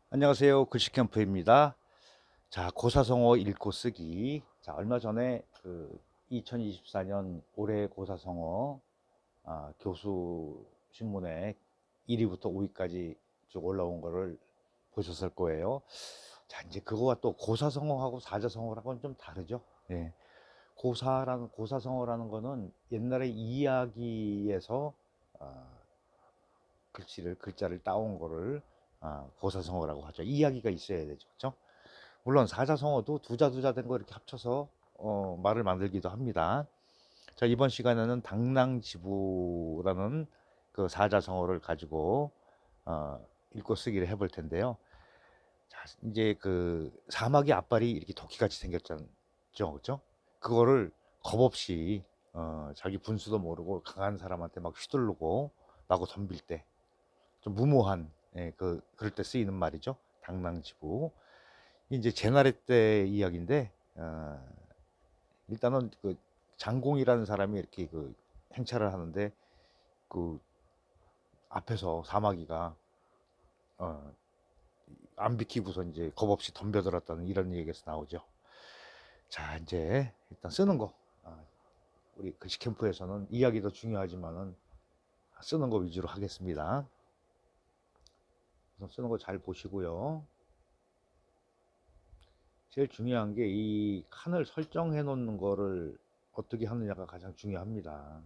안녕하세요. 글씨캠프입니다. 자, 고사성어 읽고 쓰기. 자, 얼마 전에 2024년 올해 고사성어 교수 신문에 1위부터 5위까지 쭉 올라온 거를 보셨을 거예요. 자, 이제 그거와 또 고사성어하고 사자성어랑은 좀 다르죠. 예. 고사성어라는 거는 옛날에 이야기에서 아, 글자를 따온 거를 고사성어라고 하죠. 이야기가 있어야 되죠. 그렇죠? 물론 사자성어도 두자 된 거 이렇게 합쳐서 말을 만들기도 합니다. 자, 이번 시간에는 당랑지부라는 그 사자성어를 가지고 어, 읽고 쓰기를 해볼 텐데요. 자, 이제 그 사마귀 앞발이 이렇게 도끼같이 생겼죠, 그죠? 그거를 겁없이 자기 분수도 모르고 강한 사람한테 막 휘두르고 나고 덤빌 때 좀 무모한, 예, 그럴 때 쓰이는 말이죠. 당랑지부. 이제 제나래 때 이야기인데 일단은 그 장공이라는 사람이 이렇게 그 행차를 하는데 그 앞에서 사마귀가 어, 안 비키고서 이제 겁없이 덤벼들었다는 이런 얘기에서 나오죠. 자, 이제 일단 쓰는 거. 우리 글씨 캠프에서는 이야기도 중요하지만은 쓰는 거 위주로 하겠습니다. 우선 쓰는 거 잘 보시고요. 제일 중요한 게 이 칸을 설정해 놓는 거를 어떻게 하느냐가 가장 중요합니다.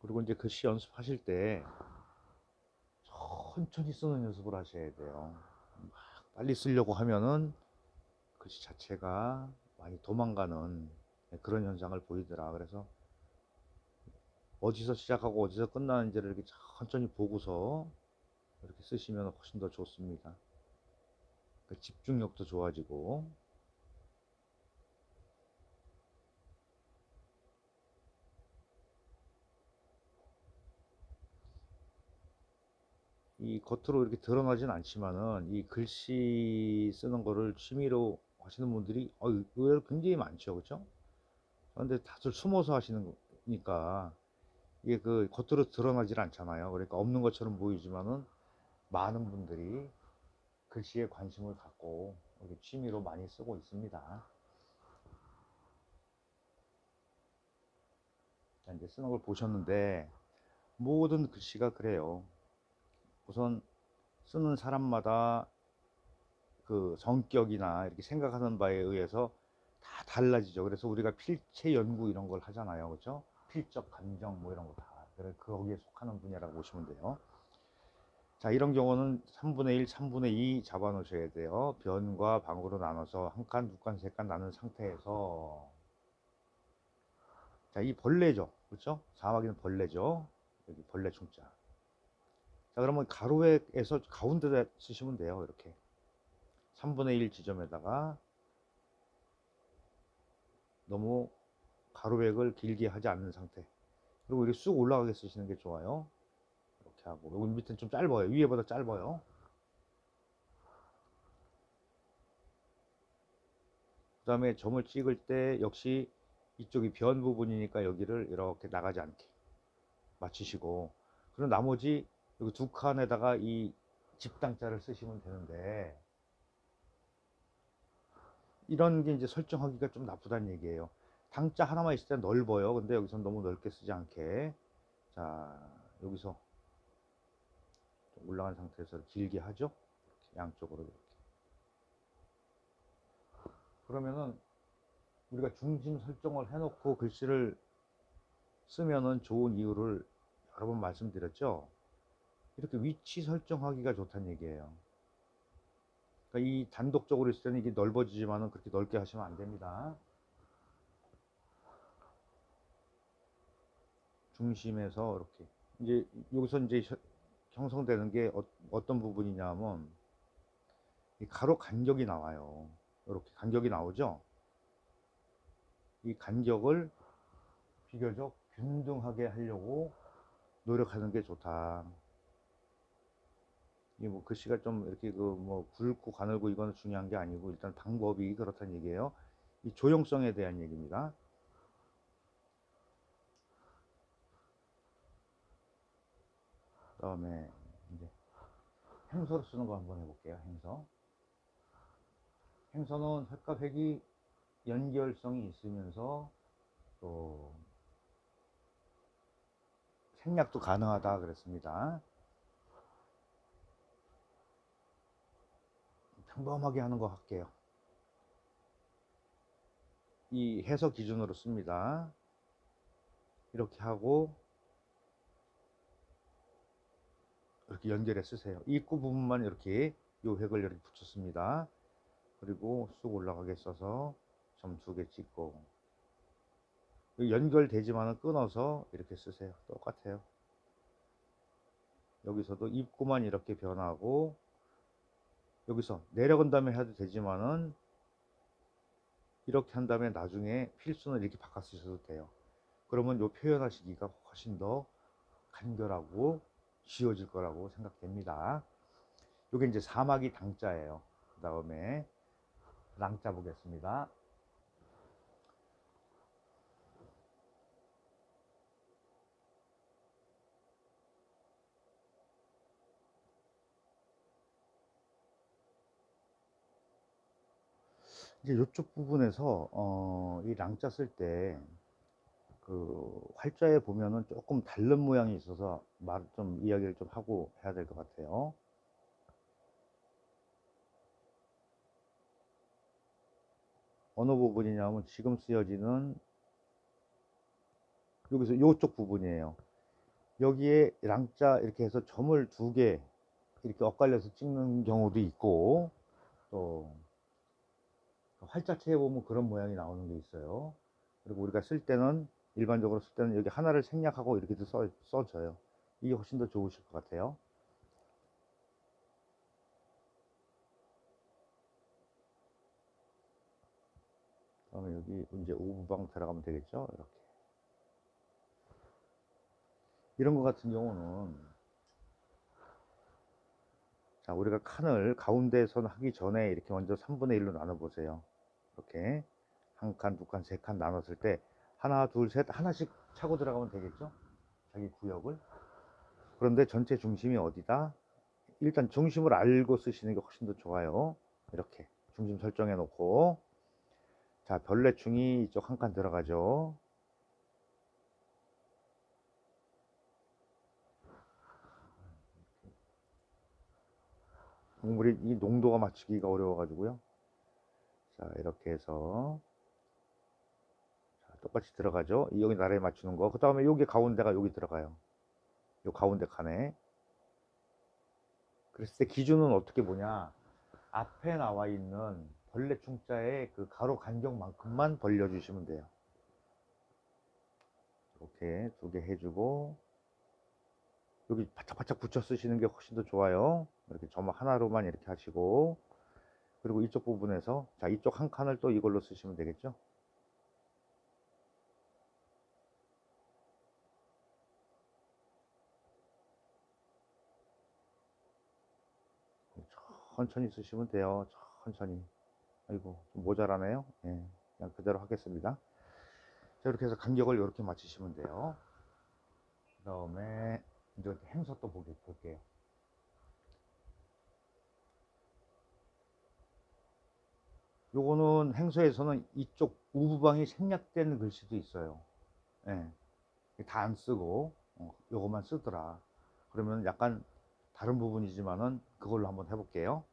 그리고 이제 글씨 연습하실 때 천천히 쓰는 연습을 하셔야 돼요. 막 빨리 쓰려고 하면은 글씨 자체가 많이 도망가는 그런 현상을 보이더라. 그래서 어디서 시작하고 어디서 끝나는지를 이렇게 천천히 보고서 이렇게 쓰시면 훨씬 더 좋습니다. 그 집중력도 좋아지고. 이 겉으로 이렇게 드러나진 않지만은 이 글씨 쓰는 거를 취미로 하시는 분들이 의외로 굉장히 많죠, 그렇죠? 그런데 다들 숨어서 하시는 거니까 이게 그 겉으로 드러나질 않잖아요. 그러니까 없는 것처럼 보이지만은 많은 분들이 글씨에 관심을 갖고 이렇게 취미로 많이 쓰고 있습니다. 자, 이제 쓰는 걸 보셨는데 모든 글씨가 그래요. 우선 쓰는 사람마다 그 성격이나 이렇게 생각하는 바에 의해서 다 달라지죠. 그래서 우리가 필체 연구 이런 걸 하잖아요. 그렇죠? 필적 감정 뭐 이런 거 다. 그래 거기에 속하는 분야라고 보시면 돼요. 자, 이런 경우는 3분의 1, 3분의 2 잡아 놓으셔야 돼요. 변과 방으로 나눠서 한 칸, 두 칸, 세 칸 나눈 상태에서 자, 이 벌레죠. 그렇죠? 사마귀는 벌레죠. 여기 벌레 충자. 자, 그러면 가로에서 가운데다 쓰시면 돼요. 이렇게 3분의 1 지점에다가 너무 가로백을 길게 하지 않는 상태. 그리고 이렇게 쑥 올라가게 쓰시는 게 좋아요. 이렇게 하고 여기 밑에는 좀 짧아요. 위에보다 짧아요. 그 다음에 점을 찍을 때 역시 이쪽이 변 부분이니까 여기를 이렇게 나가지 않게 맞추시고, 그리고 나머지 여기 두 칸에다가 이 집당자를 쓰시면 되는데 이런 게 이제 설정하기가 좀 나쁘다는 얘기예요. 당자 하나만 있을 때 넓어요. 근데 여기서 너무 넓게 쓰지 않게. 자, 여기서 좀 올라간 상태에서 길게 하죠. 이렇게 양쪽으로 이렇게. 그러면은 우리가 중심 설정을 해놓고 글씨를 쓰면은 좋은 이유를 여러 번 말씀드렸죠. 이렇게 위치 설정하기가 좋다는 얘기예요. 그러니까 이 단독적으로 있을 때는 이게 넓어지지만은 그렇게 넓게 하시면 안 됩니다. 중심에서 이렇게 이제 여기서 이제 형성되는 게 어떤 부분이냐면 이 가로 간격이 나와요. 이렇게 간격이 나오죠. 이 간격을 비교적 균등하게 하려고 노력하는 게 좋다. 이게 뭐 글씨가 좀 이렇게 그 뭐 굵고 가늘고 이거는 중요한 게 아니고 일단 방법이 그렇다는 얘기예요. 이 조형성에 대한 얘기입니다. 그다음에 이제 행서로 쓰는 거 한번 해볼게요. 행서. 행서는 획과 획이 연결성이 있으면서 또 생략도 가능하다 그랬습니다. 평범하게 하는 거 할게요. 이 해서 기준으로 씁니다. 이렇게 하고 이렇게 연결해 쓰세요. 입구 부분만 이렇게 요 획을 이렇게 붙였습니다. 그리고 쑥 올라가게 써서 점 2개 찍고 연결되지만은 끊어서 이렇게 쓰세요. 똑같아요. 여기서도 입구만 이렇게 변하고 여기서 내려간 다음에 해도 되지만은 이렇게 한 다음에 나중에 필수는 이렇게 바꿔 쓰셔도 돼요. 그러면 요 표현하시기가 훨씬 더 간결하고 쉬워질 거라고 생각됩니다. 요게 이제 사마귀 당자예요. 그 다음에 랑자 보겠습니다. 이제 이쪽 부분에서 이 랑자 쓸 때 그 활자에 보면은 조금 다른 모양이 있어서 말 좀 이야기를 좀 하고 해야 될 것 같아요. 어느 부분이냐면 지금 쓰여지는 여기서 이쪽 부분이에요. 여기에 랑자 이렇게 해서 점을 2개 이렇게 엇갈려서 찍는 경우도 있고 또 활자체에 보면 그런 모양이 나오는 게 있어요. 그리고 우리가 쓸 때는 일반적으로 쓸 때는 여기 하나를 생략하고 이렇게도 써줘요. 이게 훨씬 더 좋으실 것 같아요. 그러면 여기 이제 오부방 들어가면 되겠죠. 이렇게 이런 것 같은 경우는 자 우리가 칸을 가운데 선 하기 전에 이렇게 먼저 3분의 1로 나눠 보세요. 이렇게 한 칸, 두 칸, 세 칸 나눴을 때 하나, 둘, 셋 하나씩 차고 들어가면 되겠죠. 자기 구역을. 그런데 전체 중심이 어디다? 일단 중심을 알고 쓰시는 게 훨씬 더 좋아요. 이렇게 중심 설정해 놓고 자 별내충이 이쪽 한 칸 들어가죠. 국물이 이 농도가 맞추기가 어려워 가지고요. 자 이렇게 해서 자, 똑같이 들어가죠. 여기 나라에 맞추는 거. 그 다음에 여기 가운데가 여기 들어가요. 요 가운데 칸에. 그랬을 때 기준은 어떻게 보냐? 앞에 나와 있는 벌레 충자의 그 가로 간격만큼만 벌려주시면 돼요. 이렇게 2개 해주고 여기 바짝바짝 붙여 쓰시는 게 훨씬 더 좋아요. 이렇게 점 하나로만 이렇게 하시고 그리고 이쪽 부분에서 자 이쪽 한 칸을 또 이걸로 쓰시면 되겠죠. 천천히 쓰시면 돼요. 천천히. 아이고 좀 모자라네요. 예, 그냥 그대로 하겠습니다. 자 이렇게 해서 간격을 이렇게 맞추시면 돼요. 그 다음에 이제 행서 또 볼게요. 요거는 행서에서는 이쪽 우부방이 생략된 글씨도 있어요. 예, 다 안 쓰고 요것만 쓰더라. 그러면 약간 다른 부분이지만은 그걸로 한번 해볼게요.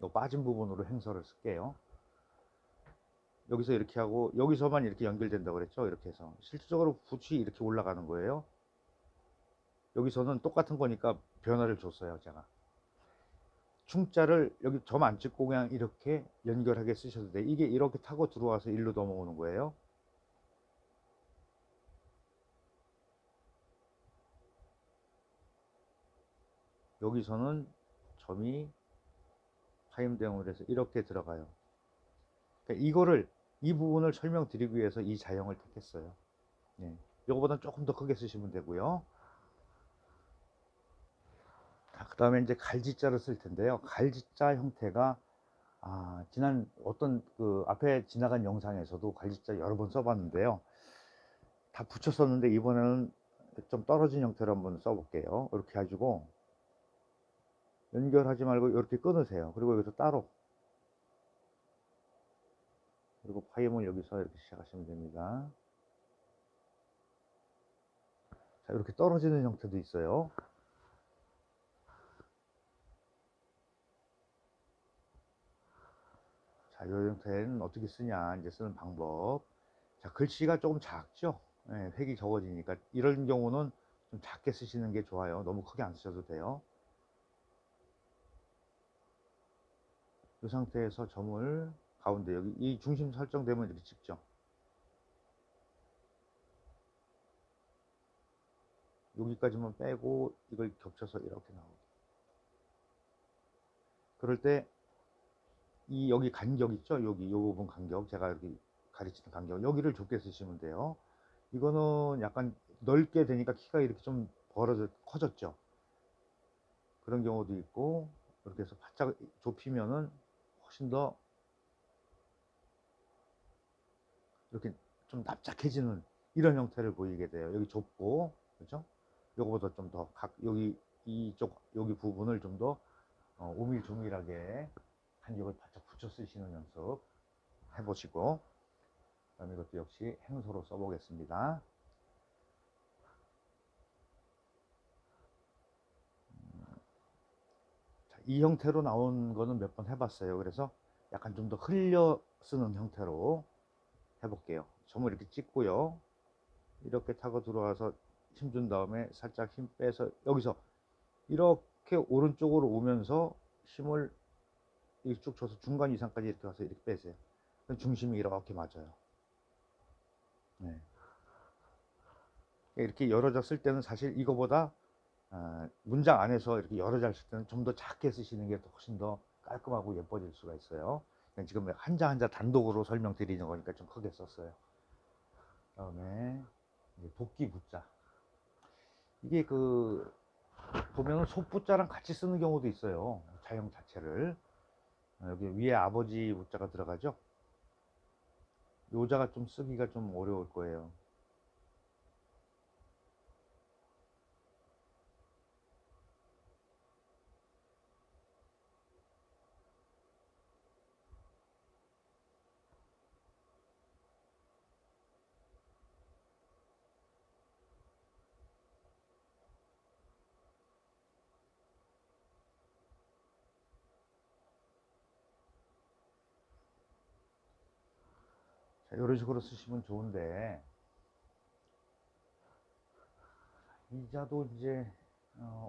요 빠진 부분으로 행서를 쓸게요. 여기서 이렇게 하고 여기서만 이렇게 연결된다고 그랬죠. 이렇게 해서 실질적으로 붓이 이렇게 올라가는 거예요. 여기서는 똑같은 거니까 변화를 줬어요. 제가 충자를 여기 점 안 찍고 그냥 이렇게 연결하게 쓰셔도 돼. 이게 이렇게 타고 들어와서 일로 넘어오는 거예요. 여기서는 점이 타임 대응을 해서 이렇게 들어가요. 그러니까 이거를 이 부분을 설명드리기 위해서 이 자형을 택했어요. 네. 이거보다 조금 더 크게 쓰시면 되고요. 그 다음에 이제 갈지자를 쓸 텐데요. 갈지자 형태가 지난 어떤 그 앞에 지나간 영상에서도 갈지자 여러 번 써봤는데요. 다 붙였었는데 이번에는 좀 떨어진 형태로 한번 써볼게요. 이렇게 가지고 연결하지 말고 이렇게 끊으세요. 그리고 여기서 따로, 그리고 파임을 여기서 이렇게 시작하시면 됩니다. 자, 이렇게 떨어지는 형태도 있어요. 자, 이 형태는 어떻게 쓰냐, 이제 쓰는 방법. 자, 글씨가 조금 작죠? 네, 획이 적어지니까 이런 경우는 좀 작게 쓰시는 게 좋아요. 너무 크게 안 쓰셔도 돼요. 이 상태에서 점을 가운데, 여기 이 중심 설정되면 이렇게 찍죠. 여기까지만 빼고 이걸 겹쳐서 이렇게 나오고, 그럴 때 이 여기 간격 있죠? 여기 요 부분 간격, 제가 여기 가르치는 간격, 여기를 좁게 쓰시면 돼요. 이거는 약간 넓게 되니까 키가 이렇게 좀 벌어져 커졌죠. 그런 경우도 있고, 이렇게 해서 바짝 좁히면은 훨씬 더 이렇게 좀 납작해지는 이런 형태를 보이게 돼요. 여기 좁고, 그죠? 요거보다 좀 더 여기 이쪽 여기 부분을 좀 더 오밀조밀하게 간격을 바짝 붙여 쓰시는 연습 해보시고, 그다음에 이것도 역시 행소로 써보겠습니다. 자, 이 형태로 나온 거는 몇 번 해봤어요. 그래서 약간 좀 더 흘려 쓰는 형태로 해볼게요. 점을 이렇게 찍고요. 이렇게 타고 들어와서 힘준 다음에 살짝 힘 빼서 여기서 이렇게 오른쪽으로 오면서 힘을 쭉 줘서 중간 이상까지 이렇게 와서 이렇게 빼세요. 중심이 이렇게 맞아요. 네. 이렇게 열어져 쓸 때는 사실 이거보다 문장 안에서 이렇게 여러 잘 쓸 때는 좀 더 작게 쓰시는 게 훨씬 더 깔끔하고 예뻐질 수가 있어요. 지금 한자 한자 단독으로 설명드리는 거니까 좀 크게 썼어요. 그다음에 도끼 부자, 이게 보면은 소부자랑 같이 쓰는 경우도 있어요. 자형 자체를. 여기 위에 아버지 부자가 들어가죠. 요자가 좀 쓰기가 좀 어려울 거예요. 자, 이런 식으로 쓰시면 좋은데, 이자도 이제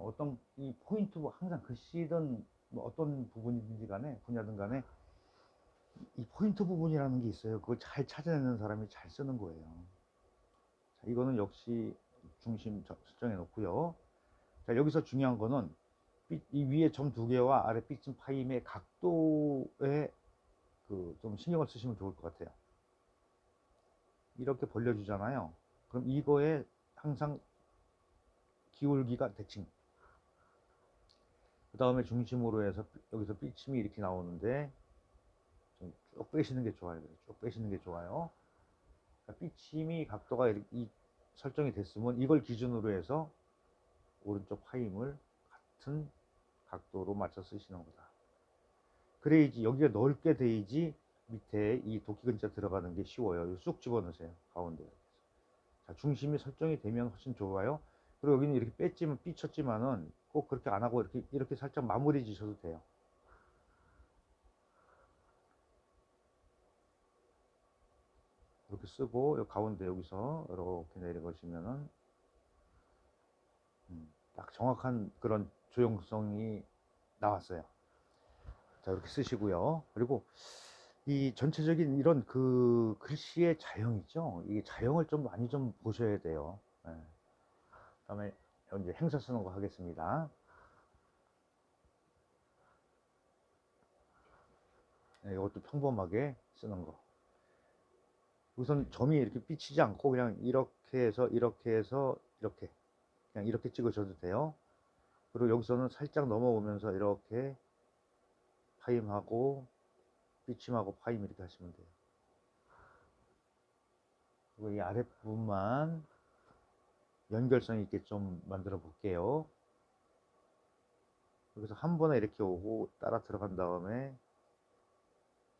어떤 이 포인트, 항상 글씨든 뭐 어떤 부분이든지 간에 분야든 간에 이 포인트 부분이라는 게 있어요. 그걸 잘 찾아내는 사람이 잘 쓰는 거예요. 자, 이거는 역시 중심 설정해 놓고요. 자, 여기서 중요한 거는 이 위에 점 두 개와 아래 삐쯤 파임의 각도에 좀 신경을 쓰시면 좋을 것 같아요. 이렇게 벌려주잖아요. 그럼 이거에 항상 기울기가 대칭. 그 다음에 중심으로 해서 여기서 삐침이 이렇게 나오는데 좀 쭉 빼시는 게 좋아요. 쭉 빼시는 게 좋아요. 그러니까 삐침이 각도가 이 설정이 됐으면 이걸 기준으로 해서 오른쪽 파임을 같은 각도로 맞춰 쓰시는 거다. 그래야지 여기가 넓게 돼야지 밑에 이 도끼 근자 들어가는 게 쉬워요. 쑥 집어넣으세요. 가운데. 자, 중심이 설정이 되면 훨씬 좋아요. 그리고 여기는 이렇게 뺐지만 삐쳤지만은 꼭 그렇게 안 하고 이렇게 살짝 마무리 지셔도 돼요. 이렇게 쓰고 이 가운데 여기서 이렇게 내려가시면은 딱 정확한 그런 조형성이 나왔어요. 자, 이렇게 쓰시고요. 그리고 이 전체적인 이런 글씨의 자형 있죠? 이 자형을 좀 많이 좀 보셔야 돼요. 네. 그다음에 이제 행사 쓰는 거 하겠습니다. 네, 이것도 평범하게 쓰는 거. 우선 점이 이렇게 삐치지 않고 그냥 이렇게 해서 이렇게 그냥 이렇게 찍으셔도 돼요. 그리고 여기서는 살짝 넘어오면서 이렇게 파임하고 삐침하고 파임 이렇게 하시면 돼요. 그리고 이 아랫부분만 연결성 있게 좀 만들어 볼게요. 여기서 한 번에 이렇게 오고 따라 들어간 다음에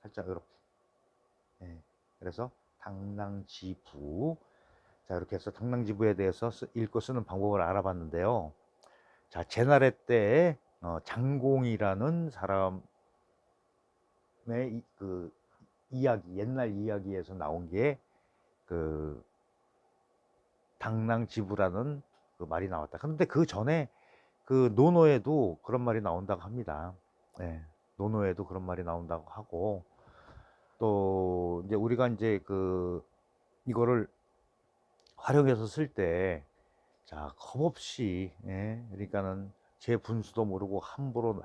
살짝 이렇게. 예. 그래서 당랑지부. 자, 이렇게 해서 당랑지부에 대해서 읽고 쓰는 방법을 알아봤는데요. 자, 제나래 때 장공이라는 사람의 그 이야기, 옛날 이야기에서 나온 게 그 당랑지부라는 그 말이 나왔다. 그런데 그 전에 그 논어에도 그런 말이 나온다고 합니다. 예, 논어에도 그런 말이 나온다고 하고, 또 이제 우리가 이제 그 이거를 활용해서 쓸 때, 자, 겁없이, 예, 그러니까는 제 분수도 모르고 함부로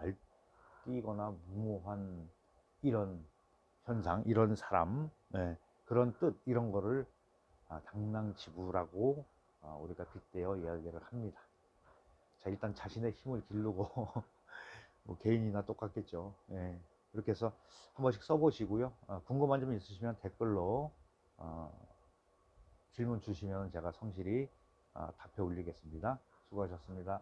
날뛰거나 무모한 이런 현상, 이런 사람, 예, 그런 뜻, 이런 거를 당랑지부라고 우리가 빗대어 이야기를 합니다. 자, 일단 자신의 힘을 기르고 뭐 개인이나 똑같겠죠. 예, 이렇게 해서 한 번씩 써보시고요. 궁금한 점 있으시면 댓글로 어, 질문 주시면 제가 성실히 답해 올리겠습니다. 수고하셨습니다.